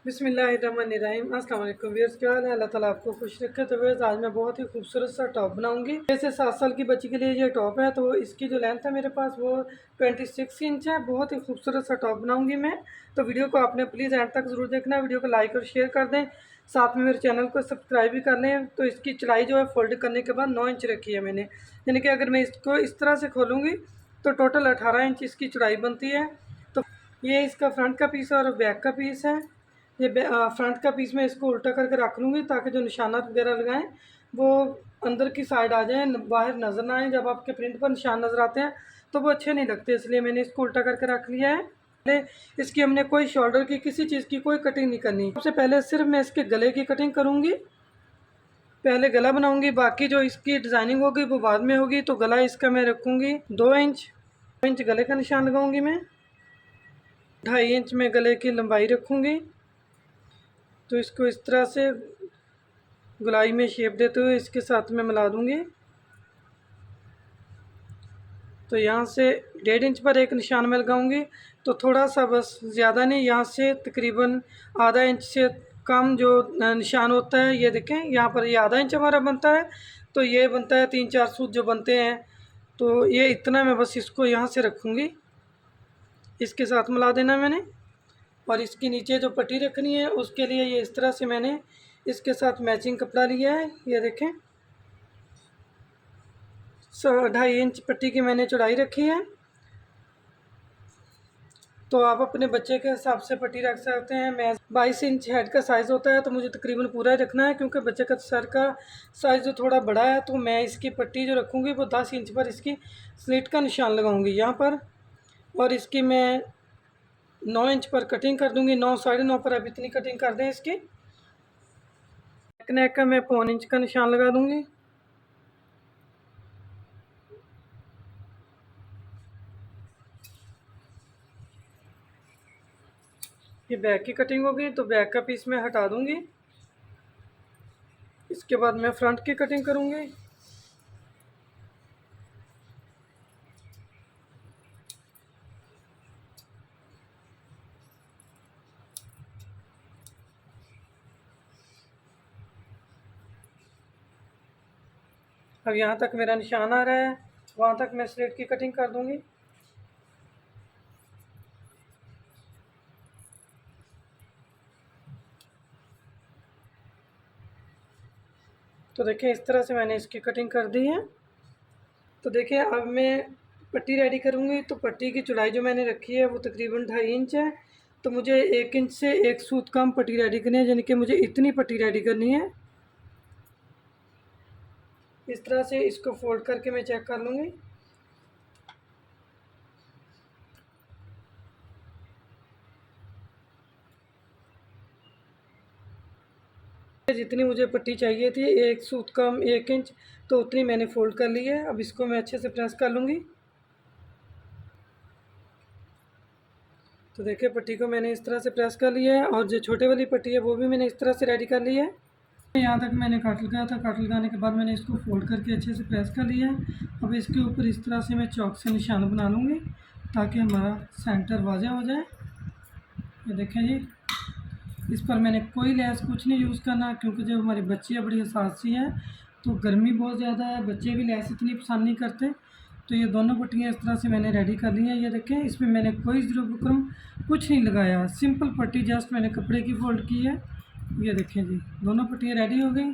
बिस्मिल्लाहिर्रहमानिर्रहीम। अस्सलाम वालेकुम व्यूअर्स, क्या हाल है? अल्लाह ताला आपको खुश रखे। तो व्यूअर्स, आज मैं बहुत ही खूबसूरत सा टॉप बनाऊंगी। जैसे 7 साल की बच्ची के लिए ये टॉप है, तो इसकी जो लेंथ है मेरे पास वो 26 इंच है। बहुत ही खूबसूरत सा टॉप बनाऊंगी मैं। तो वीडियो को आपने प्लीज़ एंड तक ज़रूर देखना। वीडियो को लाइक और शेयर कर दें, साथ में मेरे चैनल को सब्सक्राइब भी कर लें। तो इसकी चौड़ाई जो है फोल्ड करने के बाद 9 इंच रखी है मैंने, यानी कि अगर मैं इसको इस तरह से खोलूँगी तो टोटल 18 इंच इसकी चौड़ाई बनती है। तो ये इसका फ्रंट का पीस है और बैक का पीस है। ये फ्रंट का पीस मैं इसको उल्टा करके रख लूँगी ताकि जो निशानात वगैरह लगाएं वो अंदर की साइड आ जाएं, बाहर नज़र ना आए। जब आपके प्रिंट पर निशान नज़र आते हैं तो वो अच्छे नहीं लगते, इसलिए मैंने इसको उल्टा करके रख लिया है। पहले इसकी हमने कोई शोल्डर की किसी चीज़ की कोई कटिंग नहीं करनी। सबसे पहले सिर्फ मैं इसके गले की कटिंग करूँगी। पहले गला बनाऊँगी, बाकी जो इसकी डिज़ाइनिंग होगी वो बाद में होगी। तो गला इसका मैं रखूँगी 2 इंच गले का निशान लगाऊँगी मैं। 2.5 इंच में गले की लंबाई रखूँगी। तो इसको इस तरह से गुलाई में शेप देते हुए इसके साथ में मिला दूंगी। तो यहाँ से 1.5 इंच पर एक निशान में लगाऊंगी। तो थोड़ा सा, बस ज़्यादा नहीं, यहाँ से तकरीबन आधा इंच से कम जो निशान होता है, ये देखें यहाँ पर, ये आधा इंच हमारा बनता है। तो ये बनता है 3-4 सूत जो बनते हैं। तो ये इतना मैं बस इसको यहाँ से रखूँगी, इसके साथ मिला देना मैंने। और इसके नीचे जो पट्टी रखनी है उसके लिए ये इस तरह से मैंने इसके साथ मैचिंग कपड़ा लिया है। ये देखें, 2.5 इंच पट्टी की मैंने चौड़ाई रखी है। तो आप अपने बच्चे के हिसाब से पट्टी रख सकते हैं। मैं 22 इंच हेड का साइज़ होता है, तो मुझे तकरीबन पूरा ही रखना है, क्योंकि बच्चे का सर का साइज़ जो थोड़ा बड़ा है। तो मैं इसकी पट्टी जो रखूँगी वो 10 इंच पर इसकी स्लिट का निशान लगाऊँगी यहाँ पर। और इसकी मैं 9 इंच पर कटिंग कर दूँगी। 9, 9.5 पर अब इतनी कटिंग कर दें इसकी। नेक का मैं 1.25 इंच का निशान लगा दूँगी। ये बैक की कटिंग होगी, तो बैक का पीस मैं हटा दूँगी। इसके बाद मैं फ्रंट की कटिंग करूँगी। अब यहाँ तक मेरा निशान आ रहा है, वहाँ तक मैं स्लिट की कटिंग कर दूँगी। तो देखिए, इस तरह से मैंने इसकी कटिंग कर दी है। तो देखिए, अब मैं पट्टी रेडी करूँगी। तो पट्टी की चौड़ाई जो मैंने रखी है वो तकरीबन 2.5 इंच है। तो मुझे 1 इंच से एक सूत कम पट्टी रेडी करनी है, यानी कि मुझे इतनी पट्टी रेडी करनी है। इस तरह से इसको फोल्ड करके मैं चेक कर लूँगी। जितनी मुझे पट्टी चाहिए थी, एक सूत कम 1 इंच, तो उतनी मैंने फ़ोल्ड कर ली है। अब इसको मैं अच्छे से प्रेस कर लूँगी। तो देखिए, पट्टी को मैंने इस तरह से प्रेस कर लिया है, और जो छोटे वाली पट्टी है वो भी मैंने इस तरह से रेडी कर ली है। यहाँ तक मैंने काट लगाया था। काट लगाने के बाद मैंने इसको फोल्ड करके अच्छे से प्रेस कर लिया है। अब इसके ऊपर इस तरह से मैं चॉक से निशान बना लूँगी ताकि हमारा सेंटर वाज़ेह हो जाए। ये देखें जी, इस पर मैंने कोई लैस कुछ नहीं यूज़ करना, क्योंकि जब हमारी बच्ची है बड़ी हसासी है, तो गर्मी बहुत ज़्यादा है, बच्चे भी लैस इतनी पसंद नहीं करते। तो ये दोनों पट्टियाँ इस तरह से मैंने रेडी कर ली हैं। ये देखें, इसमें मैंने कोई ज़ीरो बुकरम कुछ नहीं लगाया, सिंपल पट्टी जस्ट मैंने कपड़े की फोल्ड की है। ये देखें जी, दोनों पट्टियाँ रेडी हो गई।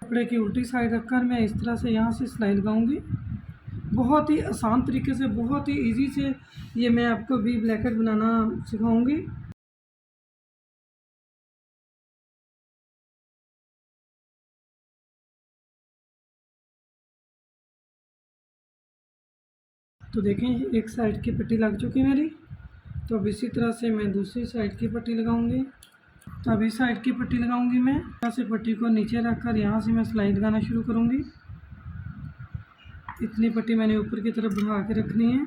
कपड़े की उल्टी साइड रखकर मैं इस तरह से यहाँ से सिलाई लगाऊंगी। बहुत ही आसान तरीके से, बहुत ही इजी से ये मैं आपको वी ब्लैकेट बनाना सिखाऊंगी। तो देखें, एक साइड की पट्टी लग चुकी है मेरी। तो अब इसी तरह से मैं दूसरी साइड की पट्टी लगाऊंगी। तो अब इस साइड की पट्टी लगाऊंगी मैं। यहाँ से पट्टी को नीचे रखकर यहाँ से मैं सिलाई लगाना शुरू करूँगी। इतनी पट्टी मैंने ऊपर की तरफ बढ़ा के रखनी है।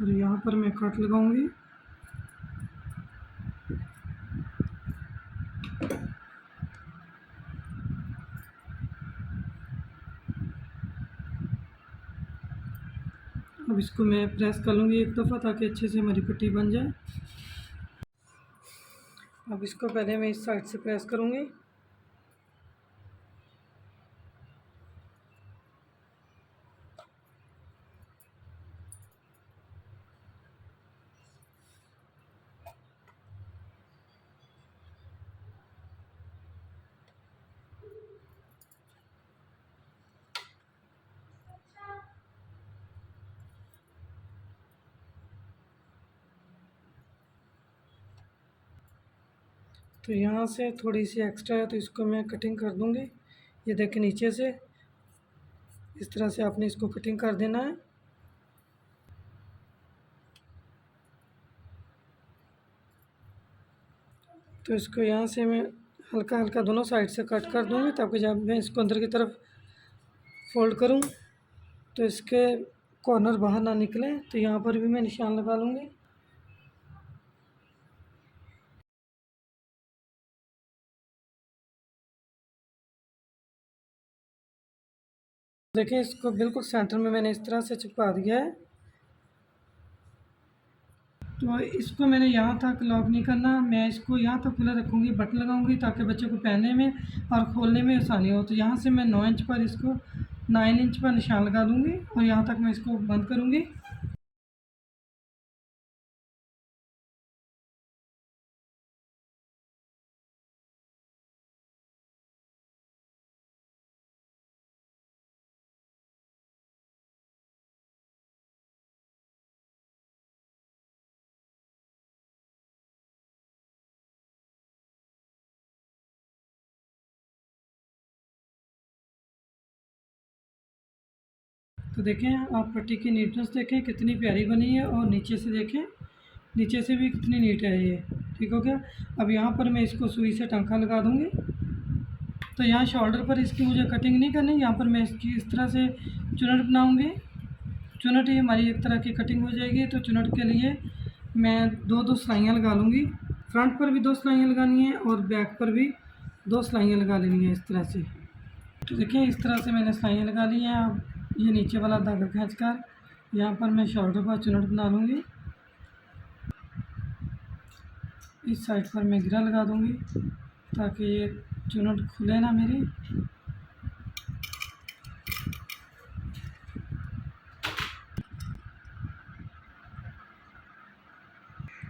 और यहाँ पर मैं कट लगाऊंगी। अब इसको मैं प्रेस कर लूँगी एक दफ़ा ताकि अच्छे से हमारी पट्टी बन जाए। अब इसको पहले मैं इस साइड से प्रेस करूँगी। तो यहाँ से थोड़ी सी एक्स्ट्रा है तो इसको मैं कटिंग कर दूँगी। ये देखिए नीचे से इस तरह से आपने इसको कटिंग कर देना है। तो इसको यहाँ से मैं हल्का हल्का दोनों साइड से कट कर दूँगी ताकि जब मैं इसको अंदर की तरफ फोल्ड करूँ तो इसके कॉर्नर बाहर ना निकले। तो यहाँ पर भी मैं निशान लगा लूँगी। देखिए इसको बिल्कुल सेंटर में मैंने इस तरह से चिपका दिया है। तो इसको मैंने यहाँ तक लॉक नहीं करना, मैं इसको यहाँ तक खुला रखूँगी, बटन लगाऊँगी ताकि बच्चे को पहनने में और खोलने में आसानी हो। तो यहाँ से मैं 9 इंच पर इसको 9 इंच पर निशान लगा दूँगी और यहाँ तक मैं इसको बंद करूँगी। तो देखें आप पट्टी की नीटनेस देखें कितनी प्यारी बनी है और नीचे से देखें, नीचे से भी कितनी नीट है ये। ठीक हो गया। अब यहाँ पर मैं इसको सुई से टंका लगा दूँगी। तो यहाँ शोल्डर पर इसकी मुझे कटिंग नहीं करनी, यहाँ पर मैं इसकी इस तरह से चुनट बनाऊँगी। चुनट ही हमारी एक तरह की कटिंग हो जाएगी। तो चुनट के लिए मैं दो दो सिलाइयाँ लगा लूँगी। फ्रंट पर भी 2 सिलाइयाँ लगानी है और बैक पर भी 2 सिलाइयाँ लगा लेनी है इस तरह से। तो देखिए इस तरह से मैंने सिलाइयाँ लगा ली हैं। अब ये नीचे वाला धागा खींचकर यहाँ पर मैं शोल्डर पर चुनट बना लूँगी। इस साइड पर मैं गिरा लगा दूँगी ताकि ये चुनट खुले ना मेरी।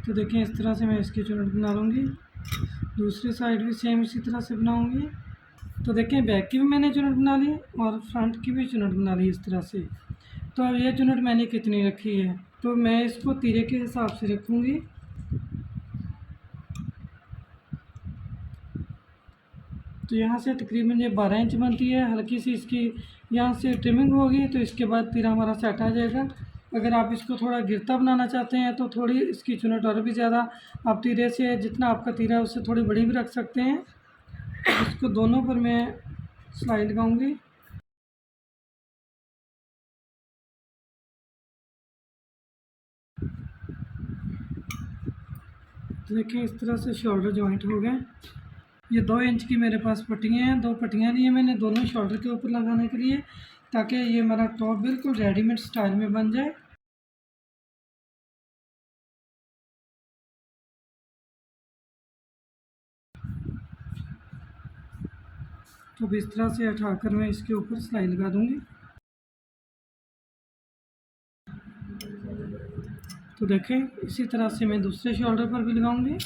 तो देखिए इस तरह से मैं इसकी चुनट बना लूँगी। दूसरी साइड भी सेम इसी तरह से बनाऊँगी। तो देखिए बैक की भी मैंने चुनट बना ली और फ्रंट की भी चुनट बना ली इस तरह से। तो अब ये चुनट मैंने कितनी रखी है, तो मैं इसको तीरे के हिसाब से रखूँगी। तो यहाँ से तकरीबन ये 12 इंच बनती है। हल्की सी इसकी यहाँ से ट्रिमिंग होगी तो इसके बाद तीरा हमारा सेट आ जाएगा। अगर आप इसको थोड़ा गिरता बनाना चाहते हैं तो थोड़ी इसकी चुनट और भी ज़्यादा आप तीरे से जितना आपका तीरा है उससे थोड़ी बड़ी भी रख सकते हैं। इसको दोनों पर मैं सिलाई लगाऊंगी। तो देखिए इस तरह से शोल्डर जॉइंट हो गए। ये 2 इंच की मेरे पास पट्टियाँ हैं, 2 पट्टियाँ ली हैं मैंने दोनों शोल्डर के ऊपर लगाने के लिए ताकि ये हमारा टॉप बिल्कुल रेडीमेड स्टाइल में बन जाए। तो इस तरह से उठाकर मैं इसके ऊपर सिलाई लगा दूंगी। तो देखें इसी तरह से मैं दूसरे शोल्डर पर भी लगाऊंगी।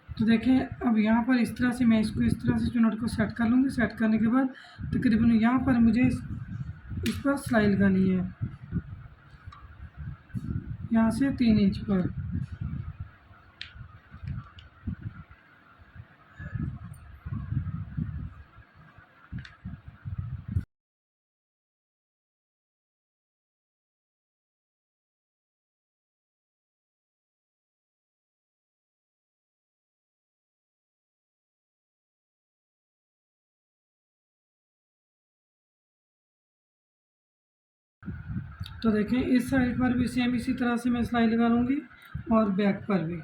तो देखें अब यहाँ पर इस तरह से मैं इसको इस तरह से चुनट को सेट कर लूँगी। सेट करने के बाद तकरीबन यहाँ पर मुझे इस पर सिलाई लगानी है, यहाँ से 3 इंच पर। तो देखें इस साइड पर भी सेम इसी तरह से मैं सिलाई लगा लूँगी और बैक पर भी।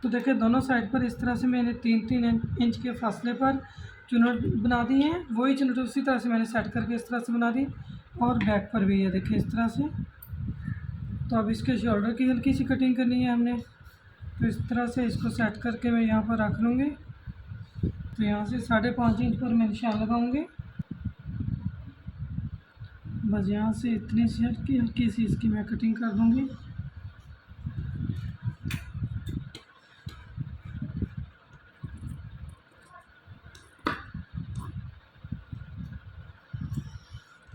तो देखें दोनों साइड पर इस तरह से मैंने 3-3 इंच के फासले पर चुनट बना दी है। वही चुनट उसी तरह से मैंने सेट करके इस तरह से बना दी और बैक पर भी ये देखें इस तरह से। तो अब इसके शोल्डर की हल्की सी कटिंग करनी है हमने। तो इस तरह से इसको सेट करके मैं यहाँ पर रख लूँगी। तो यहाँ से 5.5 इंच पर मैं निशान लगाऊँगी। बस यहाँ से इतनी सी हल्की हल्की सी इसकी मैं कटिंग कर दूँगी।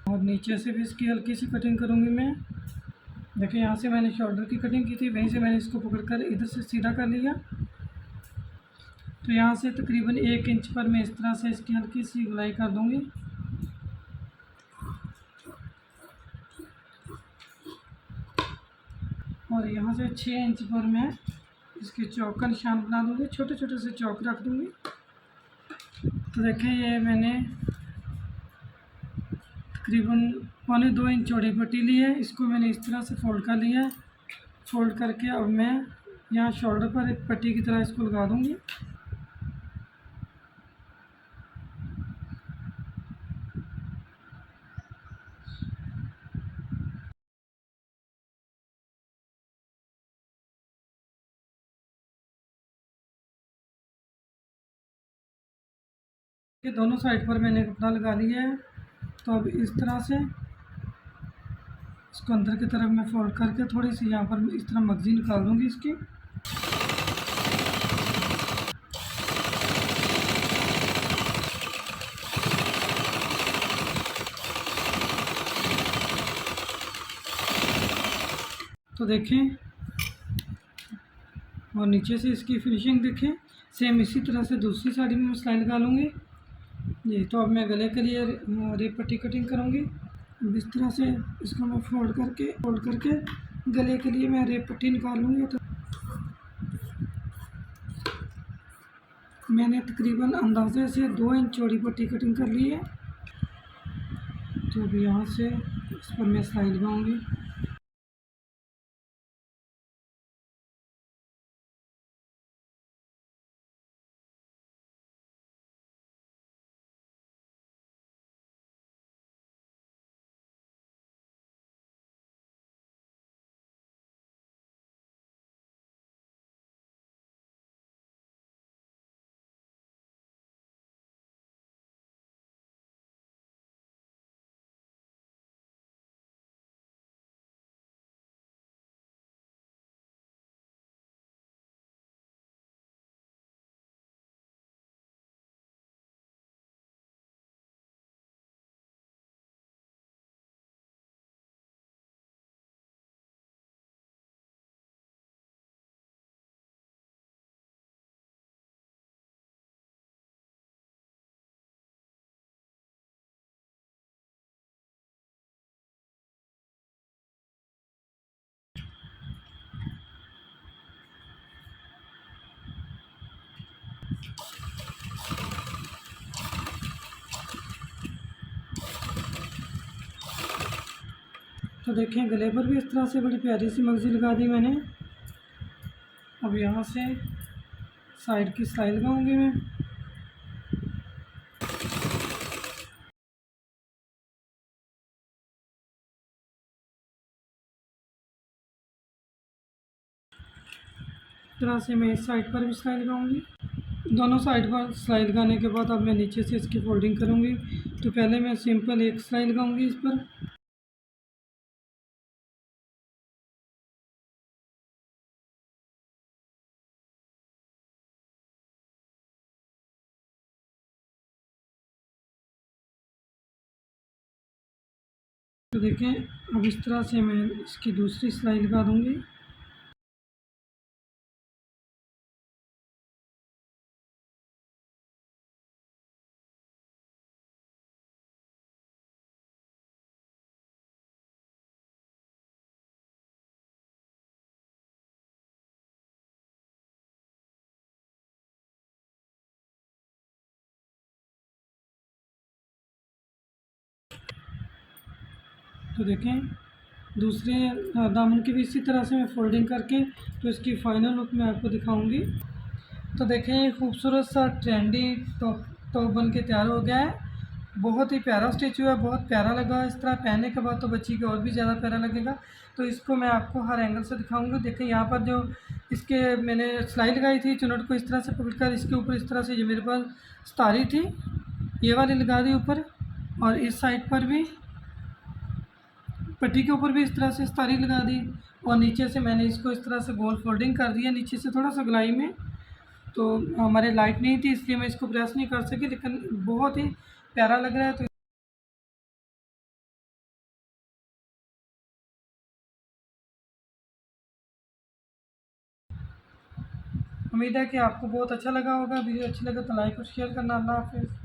और नीचे से भी इसकी हल्की सी कटिंग करूँगी मैं। देखिए यहाँ से मैंने शोल्डर की कटिंग की थी, वहीं से मैंने इसको पकड़कर इधर से सीधा कर लिया। तो यहाँ से तकरीबन 1 इंच पर मैं इस तरह से इसकी हल्की सी गुलाई कर दूँगी। और यहाँ से 6 इंच पर मैं इसके चौक का निशान बना दूँगी, छोटे छोटे से चौक रख दूँगी। तो देखें ये मैंने तकरीबन 1.25 इंच चौड़ी पट्टी ली है। इसको मैंने इस तरह से फोल्ड कर लिया है। फोल्ड करके अब मैं यहाँ शोल्डर पर एक पट्टी की तरह इसको लगा दूँगी। ये दोनों साइड पर मैंने कपड़ा लगा लिया है। तो अब इस तरह से इसको अंदर की तरफ मैं फोल्ड करके थोड़ी सी यहाँ पर इस तरह मगजी निकाल दूँगी इसकी। तो देखें और नीचे से इसकी फिनिशिंग देखें। सेम इसी तरह से दूसरी साइड में मैं सिलाई लगा लूँगी जी। तो अब मैं गले के लिए रेप पट्टी कटिंग करूँगी। अब इस तरह से इसको मैं फोल्ड करके गले के लिए मैं रेप पट्टी निकाल लूँगी। तो मैंने तकरीबन अंदाजे से 2 इंच चौड़ी पट्टी कटिंग कर ली है। तो अब यहाँ से इस पर मैं सिलाई लगाऊँगी। तो देखें गले पर भी इस तरह से बड़ी प्यारी सी मगजी लगा दी मैंने। अब यहाँ से साइड की सिलाई लगाऊंगी मैं। इस तरह से मैं इस साइड पर भी सिलाई लगाऊंगी। दोनों साइड पर सिलाई लगाने के बाद अब मैं नीचे से इसकी फोल्डिंग करूंगी। तो पहले मैं सिंपल एक सिलाई लगाऊंगी इस पर। तो देखें अब इस तरह से मैं इसकी दूसरी सिलाई लगा दूंगी। तो देखें दूसरे दामन की भी इसी तरह से मैं फोल्डिंग करके तो इसकी फाइनल लुक मैं आपको दिखाऊंगी। तो देखें ये खूबसूरत सा ट्रेंडी टॉप टॉप बन के तैयार हो गया है। बहुत ही प्यारा स्टिच हुआ है, बहुत प्यारा लगा। इस तरह पहनने के बाद तो बच्ची को और भी ज़्यादा प्यारा लगेगा। तो इसको मैं आपको हर एंगल से दिखाऊंगी। देखिए यहाँ पर जो इसके मैंने सिलाई लगाई थी, चुनट को इस तरह से पकड़कर इसके ऊपर इस तरह से ये मेरे पास सितारी थी, ये वाली लगा दी ऊपर, और इस साइड पर भी पट्टी के ऊपर भी इस तरह से सितारी लगा दी, और नीचे से मैंने इसको इस तरह से गोल फोल्डिंग कर दिया नीचे से थोड़ा सा गलाई में। तो हमारे लाइट नहीं थी इसलिए मैं इसको प्रेस नहीं कर सकी, लेकिन बहुत ही प्यारा लग रहा है। तो उम्मीद है कि आपको बहुत अच्छा लगा होगा। वीडियो अच्छी लगे तो लाइक और शेयर करना। अल्लाह हाफ़िज़।